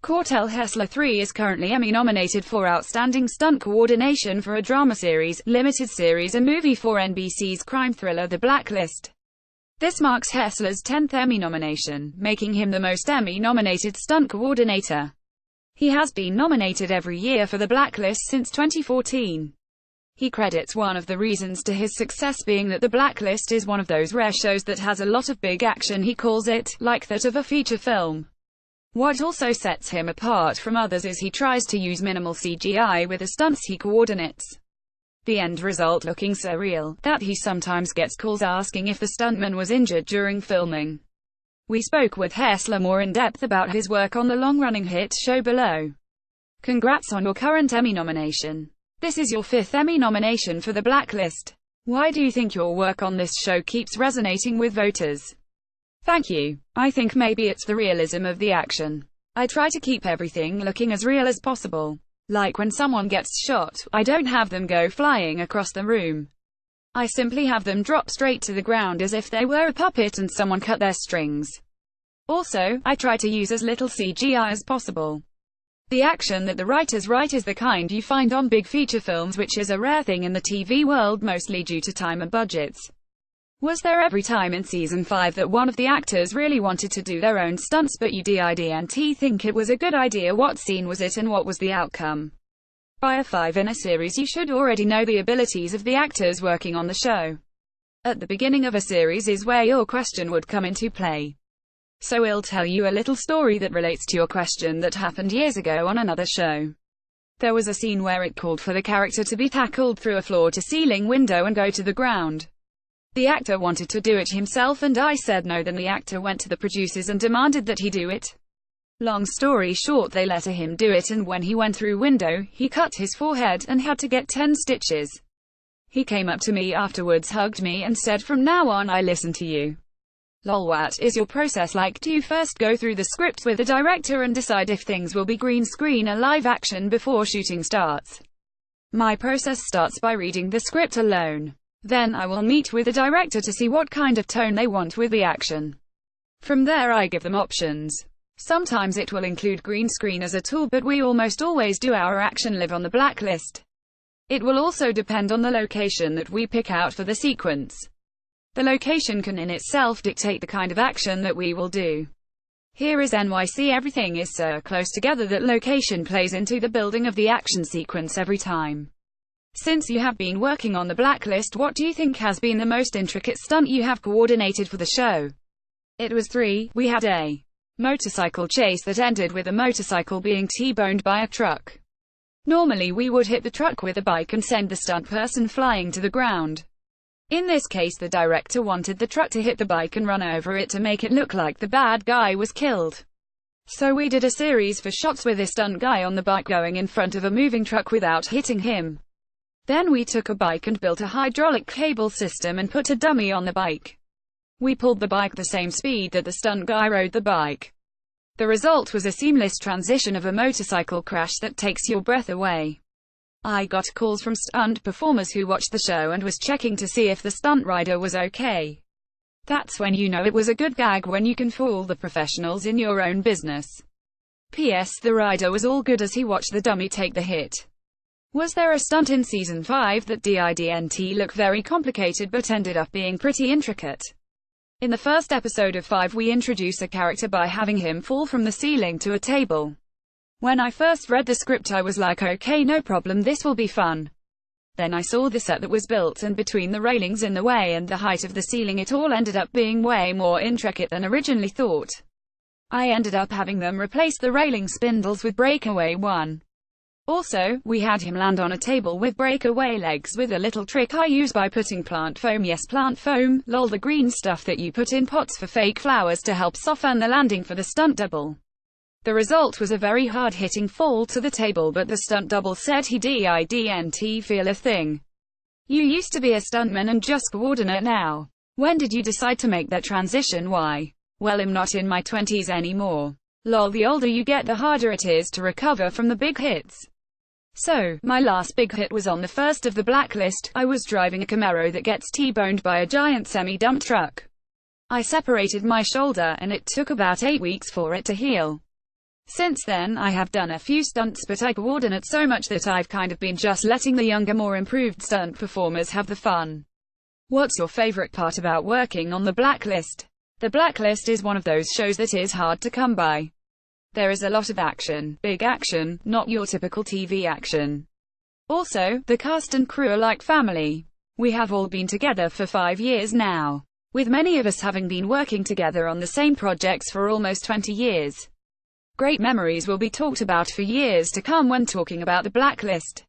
Cort L. Hessler III is currently Emmy nominated for Outstanding Stunt Coordination for a drama series, limited series and movie for NBC's crime thriller The Blacklist. This marks Hessler's 10th Emmy nomination, making him the most Emmy-nominated stunt coordinator. He has been nominated every year for The Blacklist since 2014. He credits one of the reasons to his success being that The Blacklist is one of those rare shows that has a lot of big action. He calls it, like that of a feature film. What also sets him apart from others is he tries to use minimal CGI with the stunts he coordinates. The end result looking so real, that he sometimes gets calls asking if the stuntman was injured during filming. We spoke with Hessler more in depth about his work on the long-running hit show below. Congrats on your current Emmy nomination. This is your 5th Emmy nomination for The Blacklist. Why do you think your work on this show keeps resonating with voters? Thank you. I think maybe it's the realism of the action. I try to keep everything looking as real as possible. Like when someone gets shot, I don't have them go flying across the room. I simply have them drop straight to the ground as if they were a puppet and someone cut their strings. Also, I try to use as little CGI as possible. The action that the writers write is the kind you find on big feature films, which is a rare thing in the TV world, mostly due to time and budgets. Was there every time in season 5 that one of the actors really wanted to do their own stunts but you didn't think it was a good idea? What scene was it and what was the outcome? By a 5 in a series you should already know the abilities of the actors working on the show. At the beginning of a series is where your question would come into play. So I'll tell you a little story that relates to your question that happened years ago on another show. There was a scene where it called for the character to be tackled through a floor-to-ceiling window and go to the ground. The actor wanted to do it himself and I said no. Then the actor went to the producers and demanded that he do it. Long story short, they let him do it, and when he went through window, he cut his forehead and had to get 10 stitches. He came up to me afterwards, hugged me and said, "From now on I listen to you." Lol, what is your process like? Do you first go through the script with the director and decide if things will be green screen or live action before shooting starts? My process starts by reading the script alone. Then I will meet with the director to see what kind of tone they want with the action. From there I give them options. Sometimes it will include green screen as a tool, but we almost always do our action live on the Blacklist. It will also depend on the location that we pick out for the sequence. The location can in itself dictate the kind of action that we will do. Here is NYC. Everything is so close together that location plays into the building of the action sequence every time. Since you have been working on The Blacklist, what do you think has been the most intricate stunt you have coordinated for the show? It was 3. We had a motorcycle chase that ended with a motorcycle being T-boned by a truck. Normally we would hit the truck with a bike and send the stunt person flying to the ground. In this case the director wanted the truck to hit the bike and run over it to make it look like the bad guy was killed. So we did a series for shots with a stunt guy on the bike going in front of a moving truck without hitting him. Then we took a bike and built a hydraulic cable system and put a dummy on the bike. We pulled the bike the same speed that the stunt guy rode the bike. The result was a seamless transition of a motorcycle crash that takes your breath away. I got calls from stunt performers who watched the show and was checking to see if the stunt rider was okay. That's when you know it was a good gag, when you can fool the professionals in your own business. P.S. The rider was all good as he watched the dummy take the hit. Was there a stunt in season 5 that didn't look very complicated but ended up being pretty intricate? In the first episode of 5 we introduce a character by having him fall from the ceiling to a table. When I first read the script I was like, okay, no problem, this will be fun. Then I saw the set that was built, and between the railings in the way and the height of the ceiling it all ended up being way more intricate than originally thought. I ended up having them replace the railing spindles with breakaway one. Also, we had him land on a table with breakaway legs with a little trick I use by putting plant foam, yes plant foam, lol, the green stuff that you put in pots for fake flowers to help soften the landing for the stunt double. The result was a very hard-hitting fall to the table, but the stunt double said he didn't feel a thing. You used to be a stuntman and just coordinate now. When did you decide to make that transition? Why? Well, I'm not in my 20s anymore. Lol, the older you get the harder it is to recover from the big hits. So, my last big hit was on the first of The Blacklist. I was driving a Camaro that gets T-boned by a giant semi-dump truck. I separated my shoulder, and it took about 8 weeks for it to heal. Since then, I have done a few stunts, but I coordinate so much that I've kind of been just letting the younger, more improved stunt performers have the fun. What's your favorite part about working on The Blacklist? The Blacklist is one of those shows that is hard to come by. There is a lot of action, big action, not your typical TV action. Also, the cast and crew are like family. We have all been together for 5 years now, with many of us having been working together on the same projects for almost 20 years. Great memories will be talked about for years to come when talking about The Blacklist.